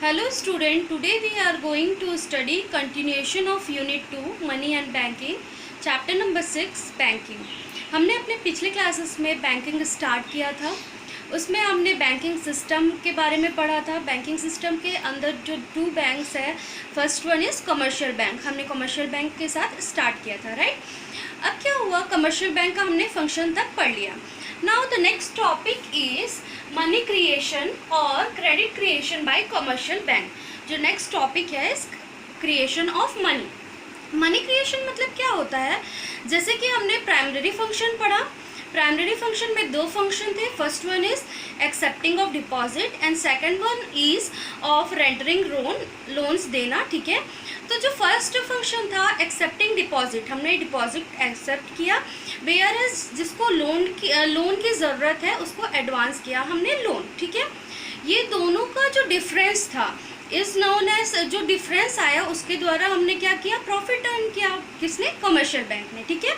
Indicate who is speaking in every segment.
Speaker 1: Hello student, today we are going to study continuation of unit 2 money and banking, chapter number 6 banking। हमने अपने पिछले classes में banking start किया था। उसमें हमने बैंकिंग सिस्टम के बारे में पढ़ा था। बैंकिंग सिस्टम के अंदर जो टू बैंक्स है, first one is commercial bank. हमने कमर्शियल बैंक के साथ स्टार्ट किया था, राइट। अब क्या हुआ, कमर्शियल बैंक का हमने फंक्शन तक पढ़ लिया। Now the next topic is money creation और credit creation by commercial bank. जो नेक्स्ट टॉपिक है is creation of money. Money creation मतलब क्या होता है, जैसे कि हमने प्राइमरी फंक्शन पढ़ा। प्राइमरी फंक्शन में दो फंक्शन थे, first one is accepting of deposit and second one is of rendering loans देना, ठीक है। तो जो फर्स्ट फंक्शन था एक्सेप्टिंग डिपॉजिट, हमने डिपॉजिट एक्सेप्ट किया, वेयर एज जिसको लोन की ज़रूरत है उसको एडवांस किया हमने लोन, ठीक है। ये दोनों का जो डिफरेंस था इज नोन एज, जो डिफरेंस आया उसके द्वारा हमने क्या किया, प्रॉफिट अर्न किया। किसने? कमर्शियल बैंक ने, ठीक है।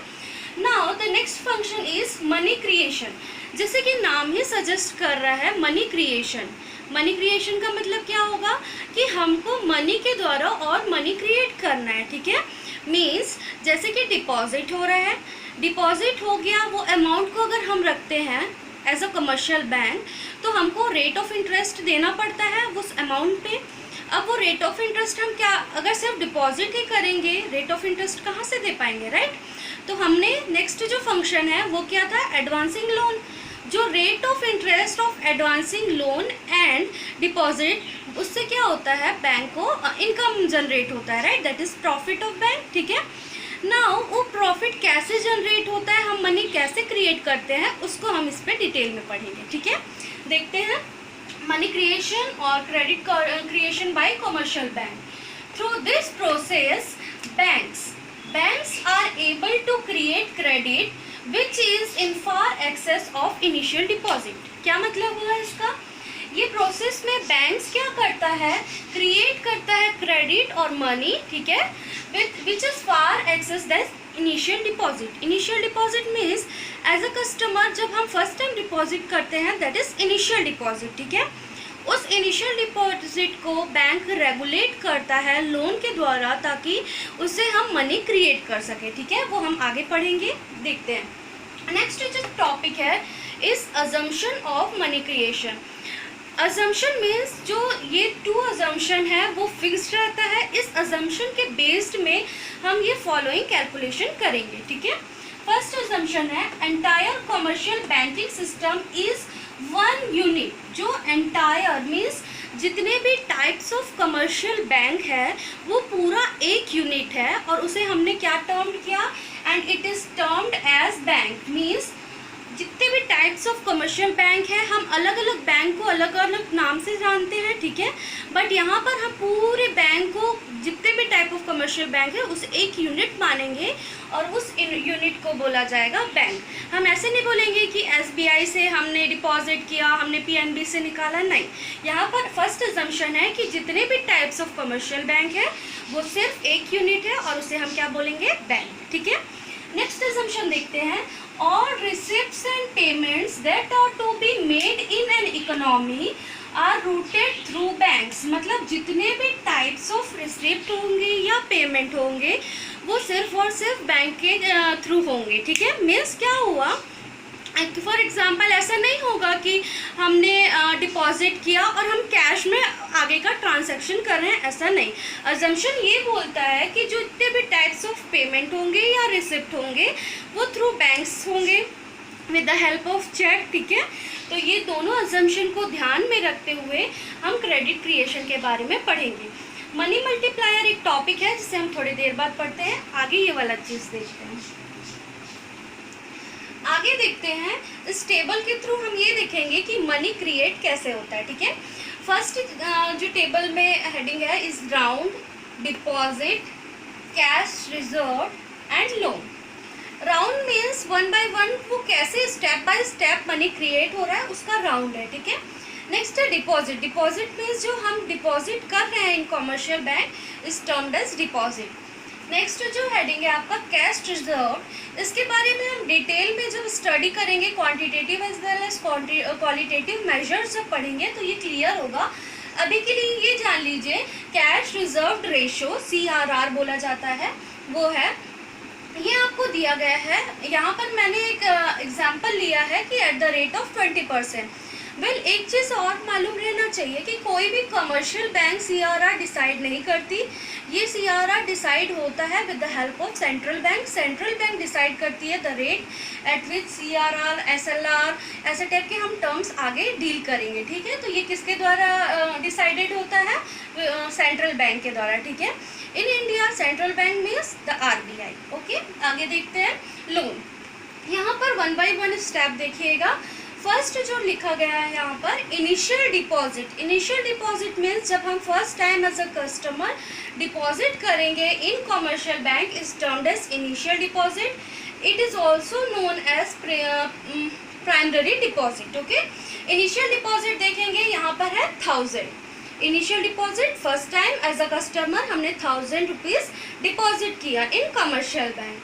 Speaker 1: Now the next function is money creation. जैसे कि नाम ही सजेस्ट कर रहा है मनी क्रिएशन। मनी क्रिएशन का मतलब क्या होगा कि हमको मनी के द्वारा और मनी क्रिएट करना है, ठीक है। मीन्स जैसे कि डिपॉजिट हो रहा है, डिपॉजिट हो गया, वो अमाउंट को अगर हम रखते हैं एज अ कमर्शियल बैंक तो हमको रेट ऑफ इंटरेस्ट देना पड़ता है उस अमाउंट पे। अब वो रेट ऑफ इंटरेस्ट हम क्या, अगर सिर्फ डिपॉजिट ही करेंगे रेट ऑफ इंटरेस्ट कहाँ से दे पाएंगे, राइट। तो हमने नेक्स्ट जो फंक्शन है वो क्या था, एडवांसिंग लोन। जो rate of interest of advancing loan and deposit, उससे क्या होता है, बैंक को इनकम जनरेट होता है, right, that is profit of bank, ठीक है। नाउ वो प्रॉफिट कैसे जनरेट होता है, हम मनी कैसे क्रिएट करते हैं, उसको हम इस पर डिटेल में पढ़ेंगे, ठीक है। देखते हैं मनी क्रिएशन और credit creation by commercial bank. Through this process banks are able to create credit which is in far excess of initial deposit। क्या मतलब हुआ इसका, ये प्रोसेस में बैंक्स क्या करता है, क्रिएट करता है क्रेडिट और मनी, ठीक है, which is far excess than initial deposit। initial deposit means as a customer जब हम फर्स्ट टाइम डिपॉजिट करते हैं दैट इज इनिशियल डिपॉजिट, ठीक है। उस इनिशियल डिपॉजिट को बैंक रेगुलेट करता है लोन के द्वारा ताकि उससे हम मनी क्रिएट कर सके, ठीक है। वो हम आगे पढ़ेंगे, देखते हैं। नेक्स्ट जो टॉपिक है is assumption of money creation. Assumption means जो ये टू अजम्पशन है वो फिक्स्ड रहता है। इस अजम्पशन के बेस्ड में हम ये फॉलोइंग कैलकुलेशन करेंगे, ठीक है। फर्स्ट अजम्पशन है entire commercial banking system is one unit. जो एंटायर मीन्स जितने भी टाइप्स ऑफ कमर्शियल बैंक है वो पूरा एक यूनिट है और उसे हमने क्या टर्म्ड किया, and it is termed as bank. Means जितने भी टाइप्स ऑफ कमर्शियल बैंक है हम अलग अलग बैंक को अलग अलग नाम से जानते हैं, ठीक है, बट यहाँ पर हम पूरे बैंक को जितने भी टाइप ऑफ कमर्शियल बैंक है उस एक यूनिट मानेंगे और उस यूनिट को बोला जाएगा बैंक। हम ऐसे नहीं बोलेंगे कि SBI से हमने डिपॉजिट किया, हमने PNB से निकाला, नहीं। यहाँ पर फर्स्ट अजम्पशन है कि जितने भी टाइप्स ऑफ कमर्शियल बैंक है वो सिर्फ एक यूनिट है और उसे हम क्या बोलेंगे, बैंक, ठीक है। नेक्स्ट अजम्पशन देखते हैं, all receipts and payments that are to be made in an economy are routed through banks। मतलब जितने भी टाइप्स ऑफ रिसिप्ट होंगे या पेमेंट होंगे वो सिर्फ और सिर्फ बैंक के थ्रू होंगे, ठीक है। मीन्स क्या हुआ, फॉर एग्जांपल ऐसा नहीं होगा कि हमने डिपॉजिट किया और हम कैश में आगे का ट्रांजैक्शन कर रहे हैं, ऐसा नहीं। अजम्पशन ये बोलता है कि जो जितने भी टाइप्स ऑफ पेमेंट होंगे या रिसिप्ट होंगे वो थ्रू बैंक्स होंगे with the help of cheque, ठीक है। तो ये दोनों अजम्पशन को ध्यान में रखते हुए हम क्रेडिट क्रिएशन के बारे में पढ़ेंगे। मनी मल्टीप्लायर एक टॉपिक है जिसे हम थोड़ी देर बाद पढ़ते हैं। आगे ये वाला चीज़ देखते हैं, आगे देखते हैं। इस टेबल के थ्रू हम ये देखेंगे कि मनी क्रिएट कैसे होता है, ठीक है। फर्स्ट जो टेबल में हेडिंग है is round, deposit, cash reserve and loan. Round means one by one वो कैसे step by step money create हो रहा है उसका राउंड है, ठीक है। नेक्स्ट है डिपॉजिट। डिपॉजिट मीन्स जो हम डिपॉजिट कर रहे हैं in commercial bank is termed as deposit. Next जो हेडिंग है आपका कैश रिजर्व, इसके बारे में हम डिटेल में जब स्टडी करेंगे quantitative as well as qualitative measures जब पढ़ेंगे तो ये क्लियर होगा अभी के लिए ये जान लीजिए कैश रिजर्व रेशो CRR बोला जाता है, वो है, ये आपको दिया गया है। यहाँ पर मैंने एक एग्जाम्पल लिया है कि at the rate of 20%। Well, एक चीज़ और मालूम रहना चाहिए कि कोई भी कमर्शियल बैंक CRR डिसाइड नहीं करती, ये CRR डिसाइड होता है with the help of central bank. Central bank decide करती है the rate at which CRR, SLR, ऐसे टाइप के हम टर्म्स आगे डील करेंगे, ठीक है। तो ये किसके द्वारा डिसाइडेड होता है? सेंट्रल बैंक के द्वारा, ठीक है। In India central bank means the RBI। Okay, आगे देखते हैं लोन। यहाँ पर 1 बाय 1 स्टेप देखिएगा। फर्स्ट जो लिखा गया है यहाँ पर initial deposit. Initial deposit means जब हम first time as a customer deposit करेंगे in commercial bank is termed as initial deposit. It is also known as primary deposit. Okay, initial deposit देखेंगे यहाँ पर है 1000। Initial deposit first time as a customer हमने 1000 rupees deposit किया in commercial bank.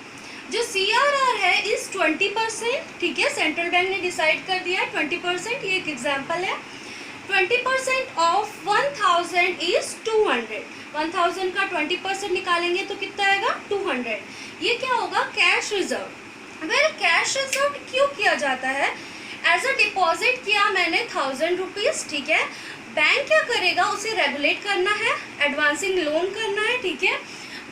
Speaker 1: जो CRR है इस 20%, ठीक है, सेंट्रल बैंक ने डिसाइड कर दिया 20%। ये एक एग्जांपल है। 20% ऑफ 1000 इज 200। 1000 का 20% निकालेंगे तो कितना आएगा? 200। ये क्या होगा? Cash reserve. Well, cash reserve क्यों किया जाता है? एज अ डिपॉजिट किया मैंने 1000 रुपीज़, ठीक है। बैंक क्या करेगा? उसे रेगुलेट करना है, एडवांसिंग लोन करना है, ठीक है।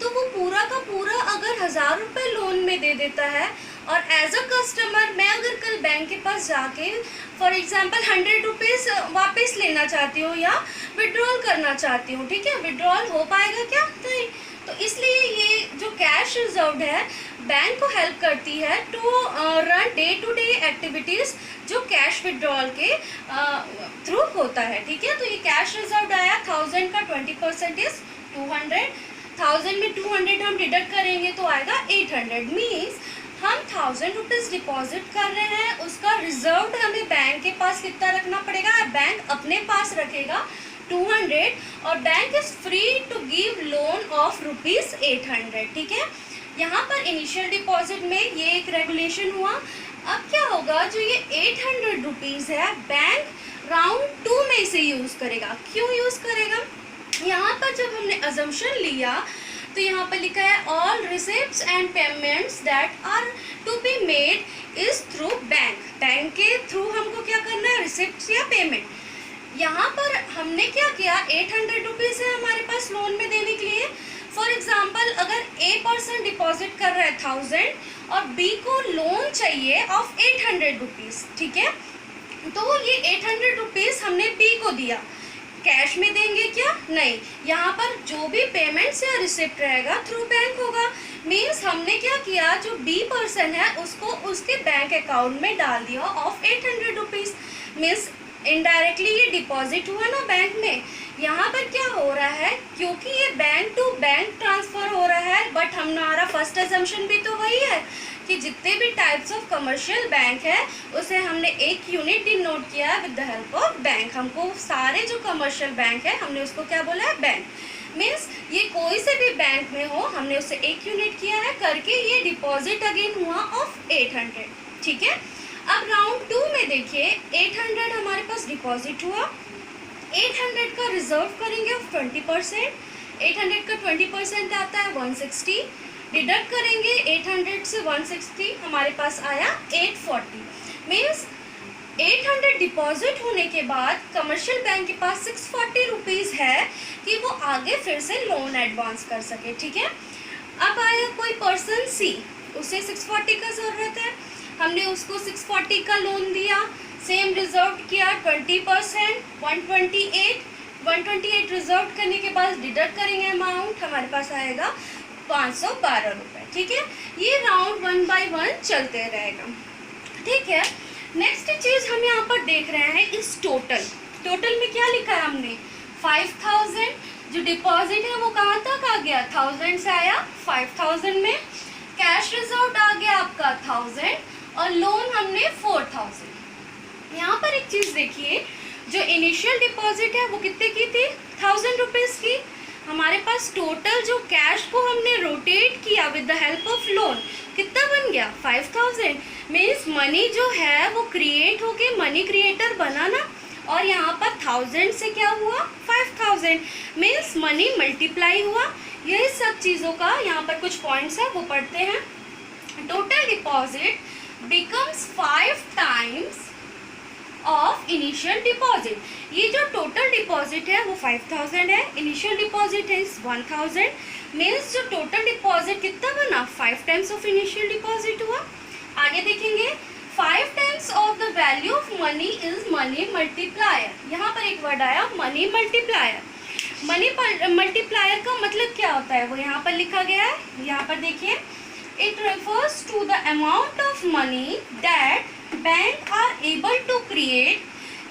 Speaker 1: तो वो पूरा का पूरा अगर 1000 रुपये लोन में दे देता है और एज अ कस्टमर मैं अगर कल बैंक के पास जाके फॉर एग्जांपल 100 रुपीज़ वापस लेना चाहती हूँ या विड्रॉल करना चाहती हूँ, ठीक है, विड्रॉल हो पाएगा क्या? नहीं। तो इसलिए ये जो कैश रिजर्व है बैंक को हेल्प करती है to run day to day activities जो कैश विड्रॉल के थ्रू होता है, ठीक है। तो ये कैश रिजर्व आया 1000 का 20% इज 200। 1000 में 200 हम डिडक्ट करेंगे तो आएगा 800। मीन्स हम 1000 रुपीज़ डिपॉजिट कर रहे हैं, उसका रिजर्व हमें बैंक के पास कितना रखना पड़ेगा? बैंक अपने पास रखेगा 200 और bank is free to give loan of rupees 800, ठीक है। यहाँ पर इनिशियल डिपॉजिट में ये एक रेगुलेशन हुआ। अब क्या होगा? जो ये 800 रुपीज़ है बैंक राउंड 2 में इसे यूज़ करेगा। क्यों यूज़ करेगा? यहाँ पर जब हमने अजम्पशन लिया तो यहाँ पर लिखा है all receipts and payments that are to be made is through bank. Bank के थ्रू हमको क्या करना है? रिसिप्ट्स या पेमेंट। यहाँ पर हमने क्या किया? 800 रुपीज़ है हमारे पास लोन में देने के लिए। फॉर एग्जाम्पल अगर A पर्सन डिपॉजिट कर रहा है 1000 और B को लोन चाहिए ऑफ 800 रुपीज़, ठीक है। तो ये 800 रुपीज़ हमने B को दिया। कैश में देंगे क्या? नहीं। यहाँ पर जो भी पेमेंट्स या रिसिप्ट रहेगा थ्रू बैंक होगा। मीन्स हमने क्या किया? जो B पर्सन है उसको उसके बैंक अकाउंट में डाल दिया ऑफ 800 रुपीज़। मीन्स इनडायरेक्टली ये डिपॉजिट हुआ ना बैंक में। यहाँ पर क्या हो रहा है? क्योंकि ये बैंक टू बैंक ट्रांसफ़र हो रहा है, बट हमारा फर्स्ट अजम्पशन भी तो वही है कि जितने भी टाइप्स ऑफ कमर्शियल बैंक है उसे हमने एक यूनिट डिनोट किया है with the help of bank. हमको सारे जो कमर्शियल बैंक है हमने उसको क्या बोला है? बैंक। मीन्स ये कोई से भी बैंक में हो हमने उसे एक यूनिट किया है करके ये डिपॉजिट अगेन हुआ ऑफ 800, ठीक है। अब राउंड 2 में देखिए 800 हमारे पास डिपॉजिट हुआ, 800 का रिजर्व करेंगे ऑफ 20%। 800 का 20% आता है 160। डिडक्ट करेंगे 800 से 160, हमारे पास आया 840। मीन्स 800 डिपॉजिट होने के बाद कमर्शियल बैंक के पास 640 रुपीज़ है कि वो आगे फिर से लोन एडवांस कर सके, ठीक है। अब आया कोई पर्सन C, उसे 640 का ज़रूरत है, हमने उसको 640 का लोन दिया, सेम रिजर्व किया 20%, 128 रिजर्व करने के बाद डिडक्ट करेंगे अमाउंट, हमारे पास आएगा 512 रुपये, ठीक है। ये राउंड 1 बाय 1 चलते रहेगा, ठीक है। नेक्स्ट चीज़ हम यहाँ पर देख रहे हैं इस टोटल। टोटल में क्या लिखा है हमने? 5000। जो डिपॉजिट है वो कहाँ तक आ गया? 1000 से आया 5000 में। कैश रिजर्व आ गया आपका 1000 और लोन हमने 4000। यहाँ पर एक चीज़ देखिए, जो इनिशियल डिपॉजिट है वो कितने की थी? 1000 रुपीज़ की। हमारे पास टोटल जो कैश को हमने रोटेट किया with the help of loan कितना बन गया? 5000। मीन्स मनी जो है वो क्रिएट होके मनी क्रिएटर बना ना, और यहाँ पर 1000 से क्या हुआ 5000, मीन्स मनी मल्टीप्लाई हुआ। यही सब चीज़ों का यहाँ पर कुछ पॉइंट्स है वो पढ़ते हैं। Total deposit becomes 5 times of initial deposit. ये जो टोटल डिपॉजिट है वो 5000 है, इनिशियल डिपॉजिट है 1000, मीन्स जो टोटल डिपॉजिट कितना बना 5 टाइम्स ऑफ इनिशियल डिपॉजिट हुआ। आगे देखेंगे 5 times of the value of money is money multiplier. यहाँ पर एक वर्ड आया मनी मल्टीप्लायर। मनी मल्टीप्लायर का मतलब क्या होता है वो यहाँ पर लिखा गया है। यहाँ पर देखिए, it refers to the amount of money that bank are able to create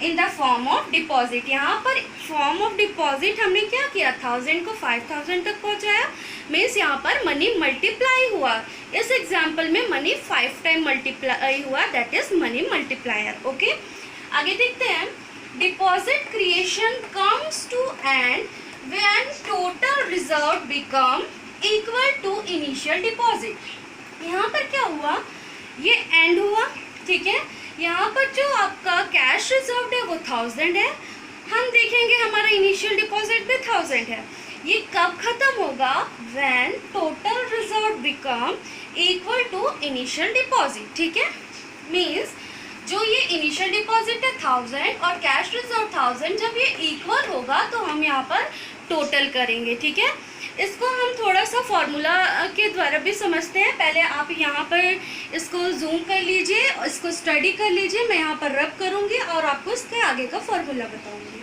Speaker 1: in the form of deposit. यहाँ पर फॉर्म ऑफ डिपॉजिट हमने क्या किया 1000 को 5000 तक पहुँचाया, मीन्स यहाँ पर मनी मल्टीप्लाई हुआ। इस एग्जाम्पल में मनी 5 टाइम मल्टीप्लाई हुआ, that is money multiplier. Okay, आगे देखते हैं। Deposit creation comes to and when total reserve become equal to initial deposit. यहाँ पर क्या हुआ, ये एंड हुआ, ठीक है। यहाँ पर जो आपका कैश रिजर्व है वो 1000 है, हम देखेंगे हमारा इनिशियल डिपॉजिट भी 1000 है। ये कब खत्म होगा, when total reserve become equal to initial deposit, ठीक है। मीन्स जो ये इनिशियल डिपॉजिट है 1000 और कैश रिजर्व 1000, जब ये इक्वल होगा तो हम यहाँ पर टोटल करेंगे, ठीक है। इसको हम थोड़ा सा फॉर्मूला के द्वारा भी समझते हैं। पहले आप यहाँ पर इसको जूम कर लीजिए, इसको स्टडी कर लीजिए, मैं यहाँ पर रब करूँगी और आपको इसके आगे का फॉर्मूला बताऊँगी।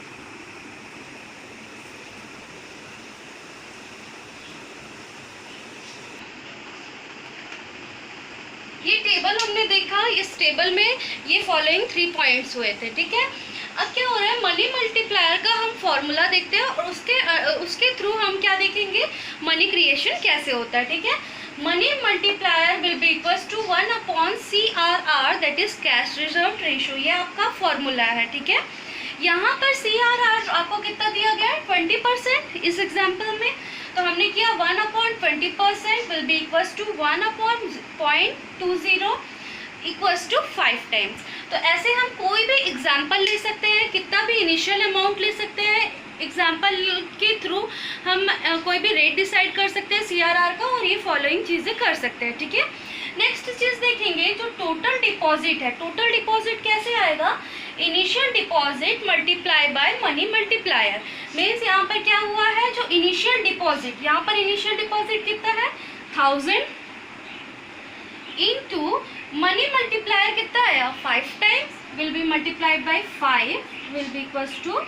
Speaker 1: ये टेबल हमने देखा, इस टेबल में ये फॉलोइंग 3 पॉइंट्स हुए थे, ठीक है। अब क्या हो रहा है, मनी मल्टीप्लायर का हम फॉर्मूला देखते हैं और उसके थ्रू हम क्या देखेंगे, मनी क्रिएशन कैसे होता है, ठीक है। Money multiplier will be equals to 1/CRR, that is cash reserve ratio. ये आपका फॉर्मूला है, ठीक है। यहाँ पर CRR आपको कितना दिया गया है 20% इस एग्जाम्पल में, तो हमने किया 1/20% will be equals to 1/0.20 equals to 5 times. तो ऐसे हम कोई भी एग्जाम्पल ले सकते हैं, कितना भी इनिशियल अमाउंट ले सकते हैं, एग्जाम्पल के थ्रू हम कोई भी रेट डिसाइड कर सकते हैं CRR का, और ये फॉलोइंग चीज़ें कर सकते हैं, ठीक है। नेक्स्ट चीज़ देखेंगे, जो टोटल डिपॉजिट है, टोटल डिपॉजिट कैसे आएगा, initial deposit multiply by money multiplier. Means यहाँ पर क्या हुआ है, जो इनिशियल डिपॉजिट, यहाँ पर इनिशियल डिपॉजिट कितना है 1000 इंटू मनी मल्टीप्लायर कितना आया 5 times, will be multiplied by 5 will be equals to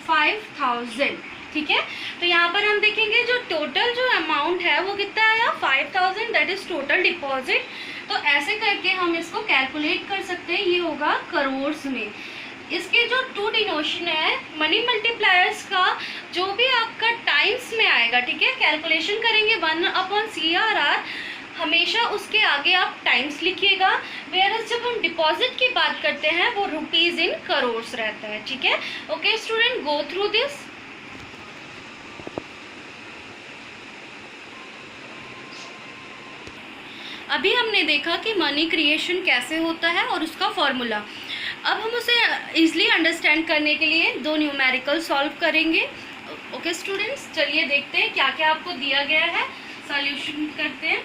Speaker 1: 5000, ठीक है। तो यहाँ पर हम देखेंगे जो टोटल जो अमाउंट है वो कितना आया 5000, दैट इज टोटल डिपॉजिट। तो ऐसे करके हम इसको कैलकुलेट कर सकते हैं, ये होगा करोड़ में। इसके जो 2 डिनोशन है मनी मल्टीप्लायर्स का, जो भी आपका टाइम्स में आएगा, ठीक है, कैलकुलेशन करेंगे 1/CRR, हमेशा उसके आगे आप टाइम्स लिखिएगा। वेयर जब हम डिपॉजिट की बात करते हैं वो रुपीज़ इन करोड़ रहता है, ठीक है। Okay student, go through this. अभी हमने देखा कि मनी क्रिएशन कैसे होता है और उसका फॉर्मूला। अब हम उसे इजीली अंडरस्टैंड करने के लिए 2 न्यूमेरिकल सॉल्व करेंगे। ओके स्टूडेंट्स, चलिए देखते हैं क्या क्या आपको दिया गया है, सॉल्यूशन करते हैं।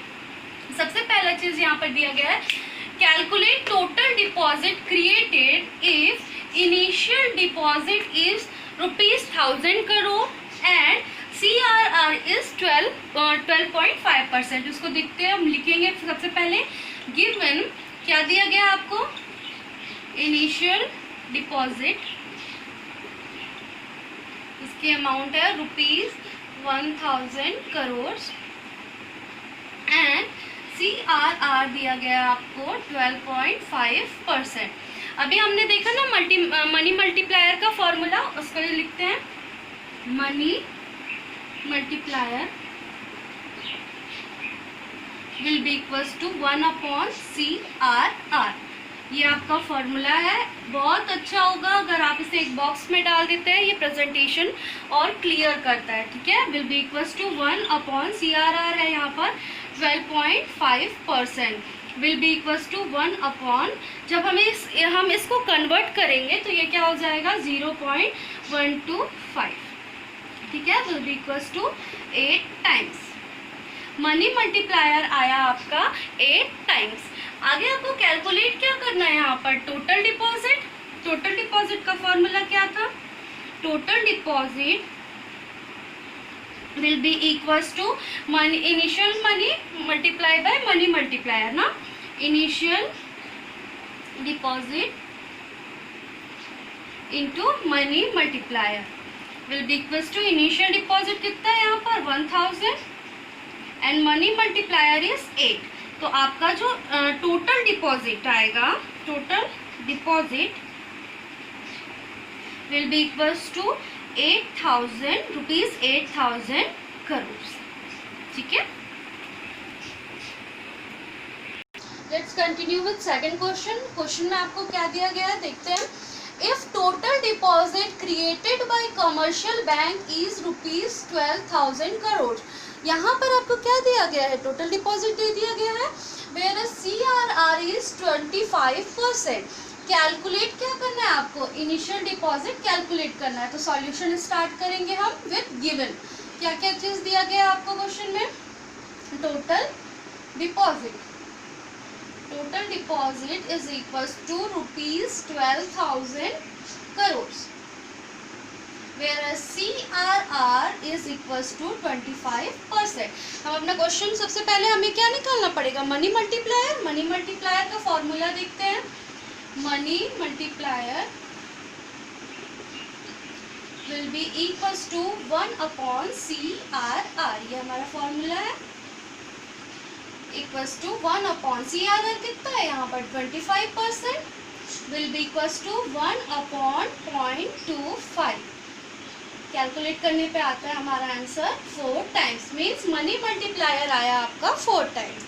Speaker 1: सबसे पहला चीज़ यहाँ पर दिया गया है, calculate total deposit created if initial deposit is ₹1000 crore and CRR is 12.5%। उसको देखते हैं, हम लिखेंगे सबसे पहले। गिवन क्या दिया गया आपको, इनिशियल डिपॉजिट, इसकी अमाउंट है ₹1000 करोड़ एंड CRR दिया गया आपको 12.5%। अभी हमने देखा ना मनी मल्टीप्लायर का फॉर्मूला, उसको लिखते हैं। Money multiplier will be equals to 1/CRR। ये आपका फॉर्मूला है, बहुत अच्छा होगा अगर आप इसे एक बॉक्स में डाल देते हैं, ये प्रेजेंटेशन और क्लियर करता है, ठीक है। Will be equals to 1/CRR है यहाँ पर 12.5%। Will be equals to 1 upon, जब हम इसको कन्वर्ट करेंगे तो ये क्या हो जाएगा 0.125, ठीक है, will be equals to 8 times. Money multiplier आया आपका 8 टाइम्स। आगे आपको कैलकुलेट क्या करना है यहाँ पर, टोटल डिपॉजिट। टोटल डिपॉजिट का फॉर्मूला क्या था, total deposit will be equals to money, initial money multiply by money multiplier ना, initial deposit into money multiplier will be equals to, initial deposit कितना है यहाँ पर 1000 एंड मनी मल्टीप्लायर इज 8। तो आपका जो टोटल डिपॉजिट आएगा, total deposit will be equals to 8,000 rupees, 8,000 crore, ठीक है। Let's continue with second question. Question में आपको क्या दिया गया है देखते हैं। If total deposit created by commercial bank is rupees 12,000 crore, यहाँ पर आपको क्या दिया गया है, टोटल डिपॉजिट दे दिया गया है, वेयर CRR इज 25%। कैलकुलेट क्या करना है आपको, इनिशियल डिपॉजिट कैलकुलेट करना है। तो सॉल्यूशन स्टार्ट करेंगे हम विद गिवन। क्या क्या चीज दिया गया आपको क्वेश्चन में, total deposit, total deposit is equals to rupees 12,000 crore, whereas CRR is equals to 25%। हम अपना क्वेश्चन सबसे पहले हमें क्या निकालना पड़ेगा, मनी मल्टीप्लायर। मनी मल्टीप्लायर का फॉर्मूला देखते हैं। Money multiplier will be equals to 1 upon CRR, ये हमारा फॉर्मूला है, इक्वल्स टू 1 अपॉन CRR कितना है यहाँ पर 25%, will be equals to 1 upon 0.25। Calculate करने पे आता है हमारा answer 4 times, means money multiplier आया आपका 4 टाइम्स।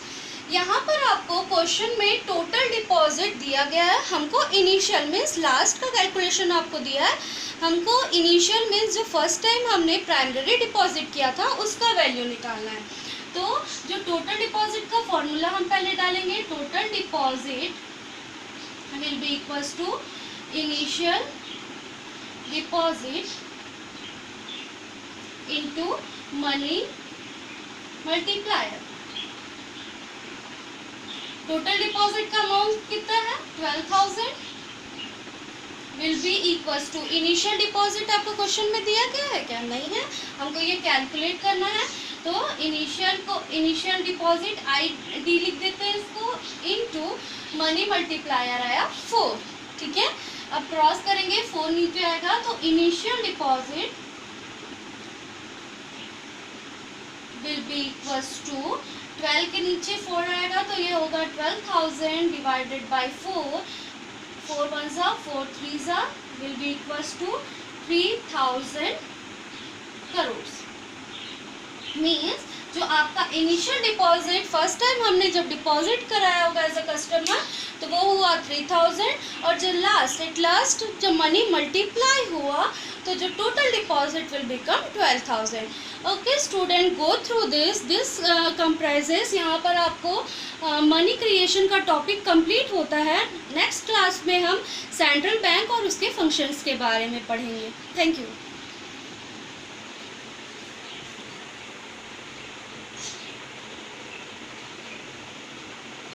Speaker 1: यहाँ पर आपको क्वेश्चन में टोटल डिपॉजिट दिया गया है, हमको इनिशियल मीन्स लास्ट का कैलकुलेशन आपको दिया है। हमको इनिशियल मीन्स जो फर्स्ट टाइम हमने प्राइमरी डिपॉजिट किया था उसका वैल्यू निकालना है। तो जो टोटल डिपॉजिट का फॉर्मूला हम पहले डालेंगे, total deposit will be equals to initial deposit into money multiplier. Total deposit का अमाउंट कितना है 12,000, will be equals to, initial deposit आपको क्वेश्चन में दिया गया है क्या, नहीं है, हमको ये कैलकुलेट करना है। तो इनिशियल डिपॉजिट ID लिख देते हैं इसको, इनटू मनी मल्टीप्लायर आया 4, ठीक है। अब क्रॉस करेंगे 4 नीचे आएगा, तो initial deposit will be equals to 12 के नीचे 4 आएगा तो ये होगा 12,000 डिवाइडेड बाई 4, 4 1 ज़ा 4 3 ज़ा will be equals to 3,000 crore. Means जो आपका इनिशियल डिपॉजिट फर्स्ट टाइम हमने जब डिपॉजिट कराया होगा एज अ कस्टमर तो वो हुआ 3,000, और जो एट लास्ट जब मनी मल्टीप्लाई हुआ तो जो total deposit will become 12,000। Okay student, go through this comprises, यहाँ पर आपको मनी क्रिएशन का टॉपिक कंप्लीट होता है। नेक्स्ट क्लास में हम सेंट्रल बैंक और उसके फंक्शंस के बारे में पढ़ेंगे। Thank you.